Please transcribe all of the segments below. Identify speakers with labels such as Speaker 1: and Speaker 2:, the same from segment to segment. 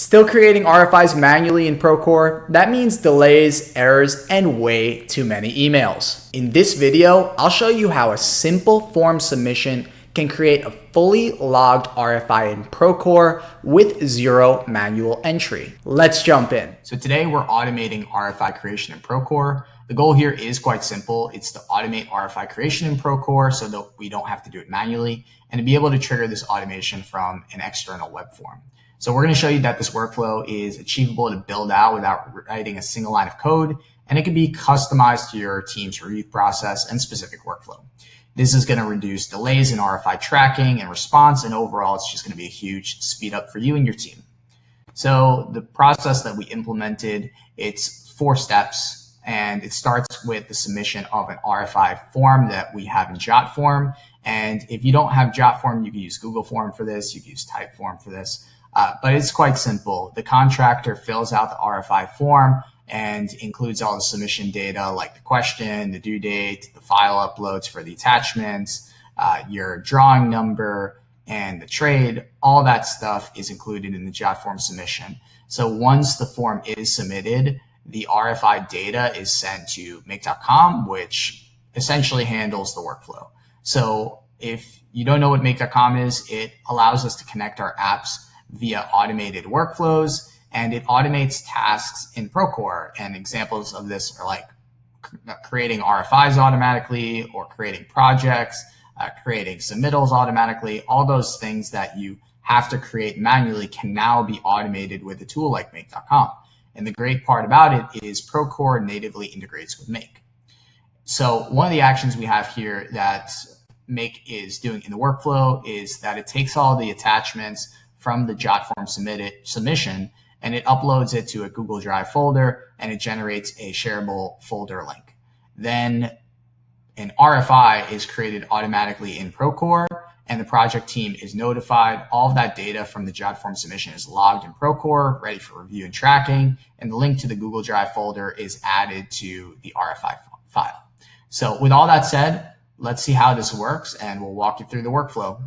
Speaker 1: Still creating RFIs manually in Procore? That means delays, errors, and way too many emails. In this video, I'll show you how a simple form submission can create a fully logged RFI in Procore with zero manual entry. Let's jump in.
Speaker 2: So today we're automating RFI creation in Procore. The goal here is quite simple. It's to automate RFI creation in Procore so that we don't have to do it manually and to be able to trigger this automation from an external web form. So we're going to show you that this workflow is achievable to build out without writing a single line of code, and it can be customized to your team's review process and specific workflow. This is going to reduce delays in RFI tracking and response, and overall, it's just going to be a huge speed up for you and your team. So the process that we implemented, it's 4 steps, and it starts with the submission of an RFI form that we have in Jotform. And if you don't have Jotform, you can use Google Form for this, you can use Typeform for this. But it's quite simple. The contractor fills out the RFI form and includes all the submission data like the question, the due date, the file uploads for the attachments, your drawing number, and the trade. All that stuff is included in the Jotform submission. So once the form is submitted, the RFI data is sent to make.com, which essentially handles the workflow. So if you don't know what make.com is, it allows us to connect our apps via automated workflows, and it automates tasks in Procore. And examples of this are like creating RFIs automatically, or creating projects, creating submittals automatically. All those things that you have to create manually can now be automated with a tool like make.com. And the great part about it is Procore natively integrates with Make. So one of the actions we have here that Make is doing in the workflow is that it takes all the attachments from the Jotform submission, and it uploads it to a Google Drive folder, and it generates a shareable folder link. Then an RFI is created automatically in Procore, and the project team is notified. All of that data from the Jotform submission is logged in Procore, ready for review and tracking, and the link to the Google Drive folder is added to the RFI file. So with all that said, let's see how this works, and we'll walk you through the workflow.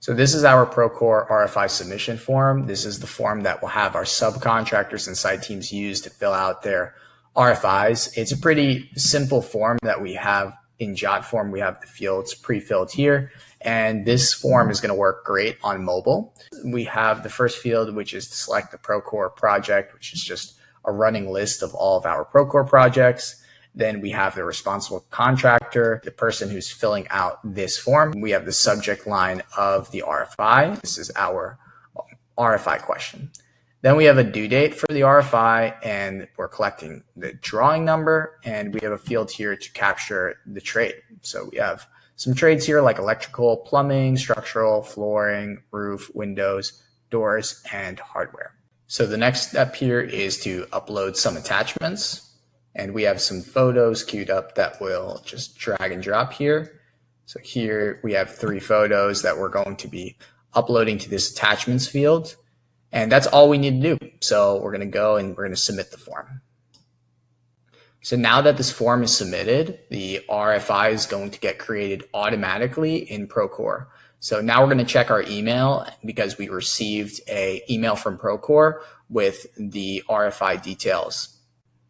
Speaker 1: So this is our Procore RFI submission form. This is the form that will have our subcontractors and site teams use to fill out their RFIs. It's a pretty simple form that we have in Jotform. We have the fields pre-filled here, and this form is going to work great on mobile. We have the first field, which is to select the Procore project, which is just a running list of all of our Procore projects. Then we have the responsible contractor, the person who's filling out this form. We have the subject line of the RFI. This is our RFI question. Then we have a due date for the RFI, and we're collecting the drawing number, and we have a field here to capture the trade. So we have some trades here like electrical, plumbing, structural, flooring, roof, windows, doors, and hardware. So the next step here is to upload some attachments. And we have some photos queued up that we'll just drag and drop here. So here we have 3 photos that we're going to be uploading to this attachments field. And that's all we need to do. So we're going to go and we're going to submit the form. So now that this form is submitted, the RFI is going to get created automatically in Procore. So now we're going to check our email because we received an email from Procore with the RFI details.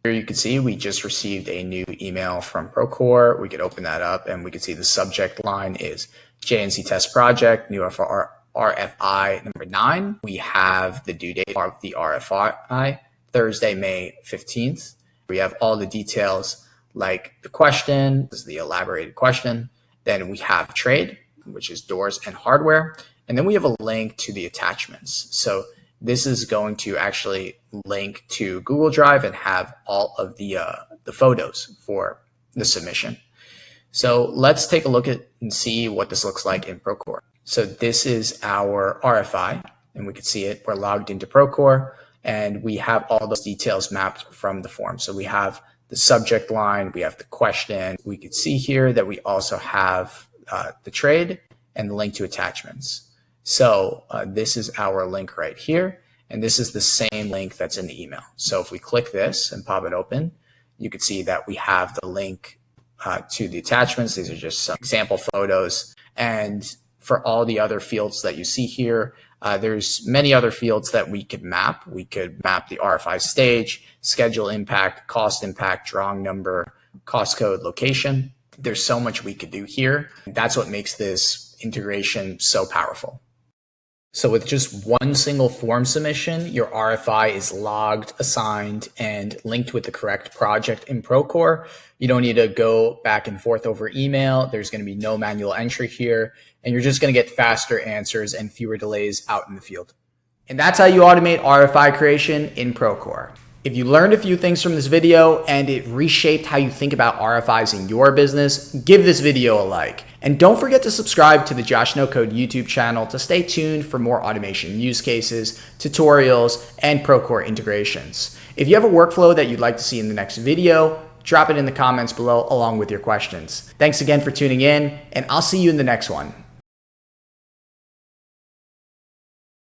Speaker 1: Here you can see we just received a new email from Procore. We could open that up and we can see the subject line is JNC test project, new RFI number 9. We have the due date of the RFI, Thursday, May 15th. We have all the details like the question, this is the elaborated question. Then we have trade, which is doors and hardware. And then we have a link to the attachments. So this is going to actually link to Google Drive and have all of the photos for the submission. So let's take a look at and see what this looks like in Procore. So this is our RFI, and we can see it. We're logged into Procore, and we have all those details mapped from the form. So we have the subject line, we have the question. We could see here that we also have the trade and the link to attachments. So this is our link right here, and this is the same link that's in the email. So if we click this and pop it open, you can see that we have the link to the attachments. These are just some example photos. And for all the other fields that you see here, There's many other fields that we could map. We could map the RFI stage, schedule impact, cost impact, drawing number, cost code, location. There's so much we could do here. That's what makes this integration so powerful. So with just one single form submission, your RFI is logged, assigned, and linked with the correct project in Procore. You don't need to go back and forth over email. There's going to be no manual entry here, and you're just going to get faster answers and fewer delays out in the field. And that's how you automate RFI creation in Procore. If you learned a few things from this video and it reshaped how you think about RFIs in your business, give this video a like. And don't forget to subscribe to the Josh No Code YouTube channel to stay tuned for more automation use cases, tutorials, and Procore integrations. If you have a workflow that you'd like to see in the next video, drop it in the comments below along with your questions. Thanks again for tuning in, and I'll see you in the next one.